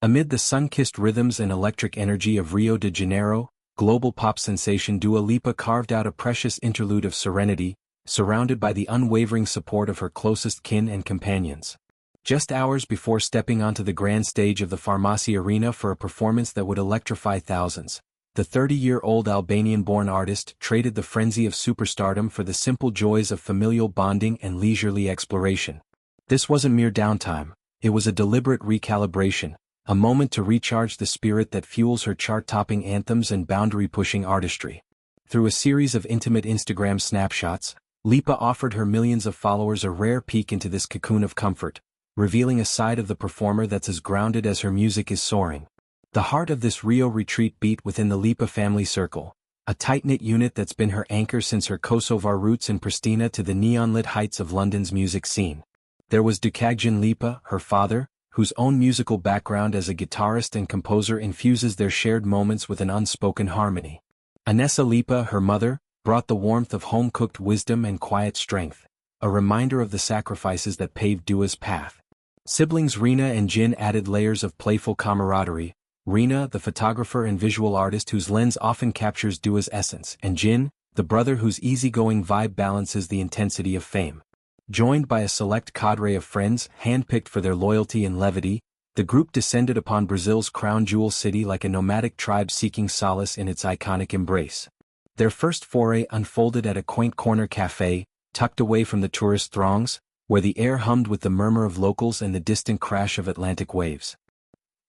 Amid the sun-kissed rhythms and electric energy of Rio de Janeiro, global pop sensation Dua Lipa carved out a precious interlude of serenity, surrounded by the unwavering support of her closest kin and companions. Just hours before stepping onto the grand stage of the Farmasi Arena for a performance that would electrify thousands, the 30-year-old Albanian-born artist traded the frenzy of superstardom for the simple joys of familial bonding and leisurely exploration. This wasn't mere downtime, it was a deliberate recalibration, a moment to recharge the spirit that fuels her chart-topping anthems and boundary-pushing artistry. Through a series of intimate Instagram snapshots, Lipa offered her millions of followers a rare peek into this cocoon of comfort, revealing a side of the performer that's as grounded as her music is soaring. The heart of this Rio retreat beat within the Lipa family circle, a tight-knit unit that's been her anchor since her Kosovar roots in Pristina to the neon-lit heights of London's music scene. There was Dukagjan Lipa, her father, whose own musical background as a guitarist and composer infuses their shared moments with an unspoken harmony. Anessa Lipa, her mother, brought the warmth of home-cooked wisdom and quiet strength, a reminder of the sacrifices that paved Dua's path. Siblings Rina and Jin added layers of playful camaraderie, Rina, the photographer and visual artist whose lens often captures Dua's essence, and Jin, the brother whose easygoing vibe balances the intensity of fame. Joined by a select cadre of friends handpicked for their loyalty and levity, the group descended upon Brazil's crown jewel city like a nomadic tribe seeking solace in its iconic embrace. Their first foray unfolded at a quaint corner cafe, tucked away from the tourist throngs, where the air hummed with the murmur of locals and the distant crash of Atlantic waves.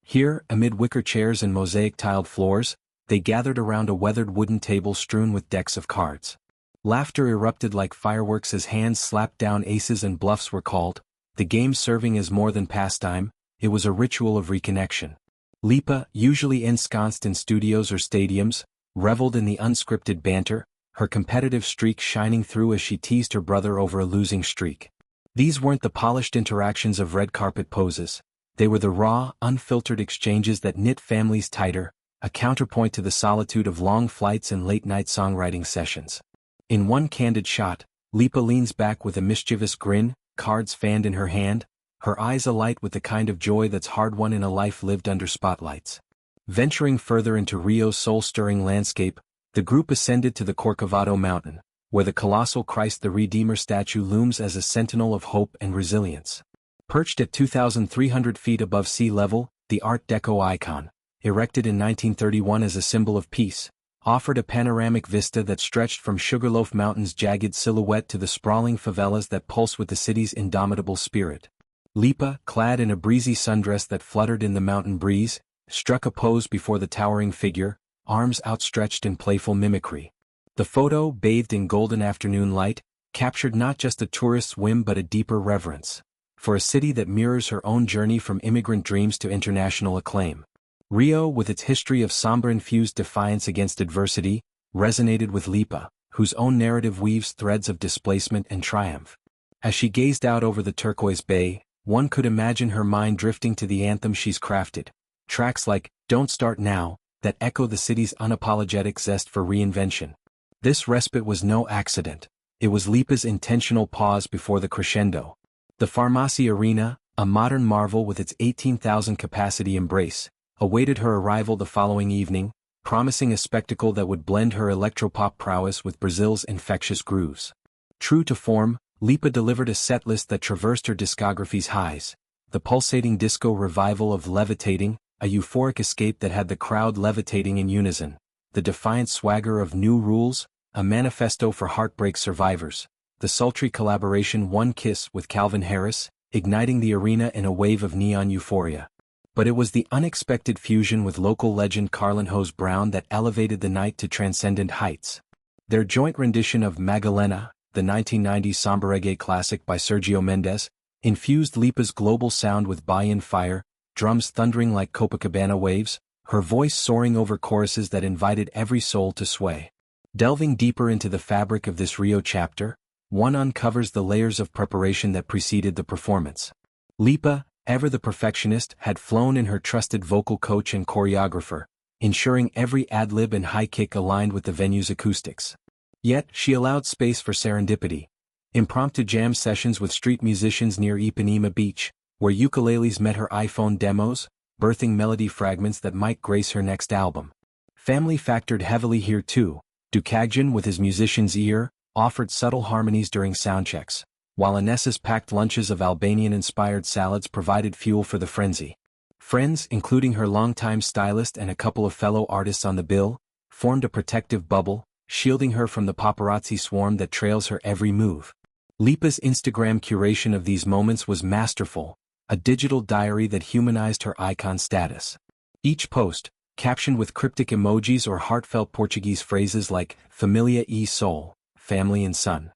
Here, amid wicker chairs and mosaic-tiled floors, they gathered around a weathered wooden table strewn with decks of cards. Laughter erupted like fireworks as hands slapped down aces and bluffs were called, the game serving as more than pastime, it was a ritual of reconnection. Lipa, usually ensconced in studios or stadiums, reveled in the unscripted banter, her competitive streak shining through as she teased her brother over a losing streak. These weren't the polished interactions of red carpet poses, they were the raw, unfiltered exchanges that knit families tighter, a counterpoint to the solitude of long flights and late-night songwriting sessions. In one candid shot, Lipa leans back with a mischievous grin, cards fanned in her hand, her eyes alight with the kind of joy that's hard-won in a life lived under spotlights. Venturing further into Rio's soul-stirring landscape, the group ascended to the Corcovado mountain, where the colossal Christ the Redeemer statue looms as a sentinel of hope and resilience. Perched at 2,300 feet above sea level, the Art Deco icon, erected in 1931 as a symbol of peace, offered a panoramic vista that stretched from Sugarloaf Mountain's jagged silhouette to the sprawling favelas that pulse with the city's indomitable spirit. Lipa, clad in a breezy sundress that fluttered in the mountain breeze, struck a pose before the towering figure, arms outstretched in playful mimicry. The photo, bathed in golden afternoon light, captured not just a tourist's whim but a deeper reverence for a city that mirrors her own journey from immigrant dreams to international acclaim. Rio, with its history of somber-infused defiance against adversity, resonated with Lipa, whose own narrative weaves threads of displacement and triumph. As she gazed out over the turquoise bay, one could imagine her mind drifting to the anthem she's crafted, tracks like "Don't Start Now," that echo the city's unapologetic zest for reinvention. This respite was no accident, it was Lipa's intentional pause before the crescendo. The Farmasi Arena, a modern marvel with its 18,000-capacity embrace, awaited her arrival the following evening, promising a spectacle that would blend her electropop prowess with Brazil's infectious grooves. True to form, Lipa delivered a setlist that traversed her discography's highs, the pulsating disco revival of Levitating, a euphoric escape that had the crowd levitating in unison, the defiant swagger of New Rules, a manifesto for heartbreak survivors, the sultry collaboration One Kiss with Calvin Harris, igniting the arena in a wave of neon euphoria. But it was the unexpected fusion with local legend Carlin Hose Brown that elevated the night to transcendent heights. Their joint rendition of Magalena, the 1990s samba reggae classic by Sergio Mendes, infused Lipa's global sound with buy-in fire, drums thundering like Copacabana waves, her voice soaring over choruses that invited every soul to sway. Delving deeper into the fabric of this Rio chapter, one uncovers the layers of preparation that preceded the performance. Lipa, ever the perfectionist, had flown in her trusted vocal coach and choreographer, ensuring every ad-lib and high kick aligned with the venue's acoustics. Yet, she allowed space for serendipity. Impromptu jam sessions with street musicians near Ipanema Beach, where ukuleles met her iPhone demos, birthing melody fragments that might grace her next album. Family factored heavily here too. Dukagyan, with his musician's ear, offered subtle harmonies during soundchecks, while Anessa's packed lunches of Albanian-inspired salads provided fuel for the frenzy. Friends, including her longtime stylist and a couple of fellow artists on the bill, formed a protective bubble, shielding her from the paparazzi swarm that trails her every move. Lipa's Instagram curation of these moments was masterful, a digital diary that humanized her icon status. Each post, captioned with cryptic emojis or heartfelt Portuguese phrases like "Família e Sol," family and son,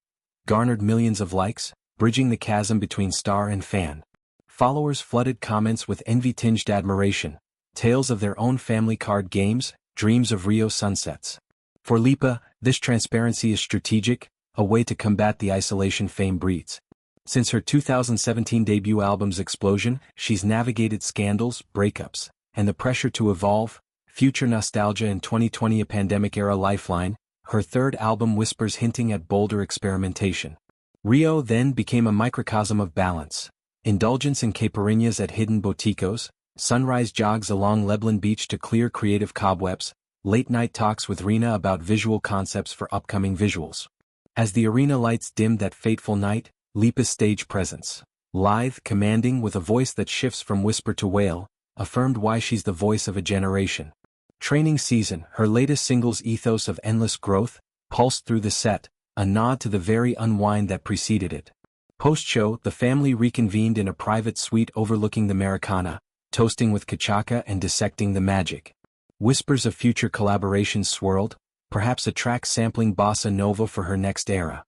garnered millions of likes, bridging the chasm between star and fan. Followers flooded comments with envy-tinged admiration, tales of their own family card games, dreams of Rio sunsets. For Lipa, this transparency is strategic, a way to combat the isolation fame breeds. Since her 2017 debut album's explosion, she's navigated scandals, breakups, and the pressure to evolve, future nostalgia and 2020 a pandemic-era lifeline. Her third album whispers hinting at bolder experimentation. Rio then became a microcosm of balance. Indulgence in caipirinhas at hidden boticos, sunrise jogs along Leblon Beach to clear creative cobwebs, late-night talks with Rina about visual concepts for upcoming visuals. As the arena lights dimmed that fateful night, Lipa's stage presence, lithe, commanding with a voice that shifts from whisper to wail, affirmed why she's the voice of a generation. Training Season, her latest single's ethos of endless growth, pulsed through the set, a nod to the very unwind that preceded it. Post-show, the family reconvened in a private suite overlooking the Maracana, toasting with cachaca and dissecting the magic. Whispers of future collaborations swirled, perhaps a track sampling bossa nova for her next era.